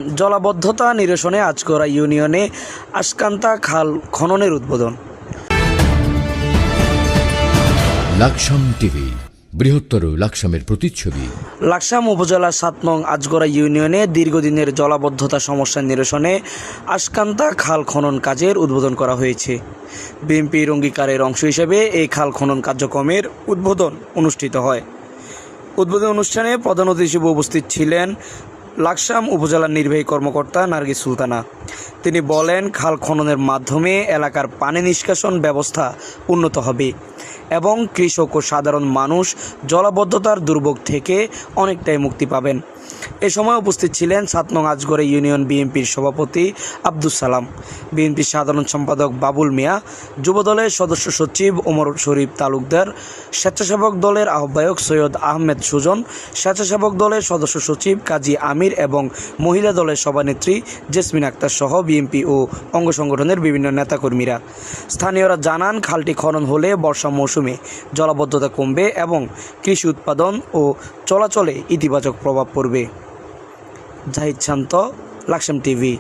জলাবদ্ধতা নিরসনে আজগড়া ইউনিয়নে আশকান্তা খাল খননের উদ্বোধন। লাকসাম টিভি, বৃহত্তর লাকসামের প্রতিচ্ছবি। লাকসাম উপজেলার ৭ নং আজগড়া ইউনিয়নে দীর্ঘদিনের জলাবদ্ধতা সমস্যা নিরসনে আশকান্তা খাল খনন কাজের উদ্বোধন করা হয়েছে। বিএনপির অঙ্গীকারের অংশ হিসেবে এই খাল খনন কার্যক্রমের উদ্বোধন অনুষ্ঠিত হয়। উদ্বোধন অনুষ্ঠানে প্রধান অতিথি হিসেবে উপস্থিত ছিলেন লাকসাম উপজেলার নির্বাহী কর্মকর্তা নার্গিস সুলতানা। তিনি বলেন, খাল খননের মাধ্যমে এলাকার পানি নিষ্কাশন ব্যবস্থা উন্নত হবে এবং কৃষক ও সাধারণ মানুষ জলাবদ্ধতার দুর্ভোগ থেকে অনেকটাই মুক্তি পাবেন। এ সময় উপস্থিত ছিলেন ৭ নং আজগড়া ইউনিয়ন বিএনপির সভাপতি আব্দুস সালাম, বিএনপির সাধারণ সম্পাদক বাবুল মিয়া, যুবদলের সদস্য সচিব ওমর শরীফ তালুকদার, স্বেচ্ছাসেবক দলের আহ্বায়ক সৈয়দ আহমেদ সুজন, স্বেচ্ছাসেবক দলের সদস্য সচিব কাজী আমির এবং মহিলা দলের সভানেত্রী জেসমিন আক্তার সহ বিএনপি ও অঙ্গ সংগঠনের বিভিন্ন নেতাকর্মীরা। স্থানীয়রা জানান, খালটি খনন হলে বর্ষা মৌসুমে জলাবদ্ধতা কমবে এবং কৃষি উৎপাদন ও চলাচলে ইতিবাচক প্রভাব পড়বে। জাহিদ শান্ত, লাকসাম টিভি।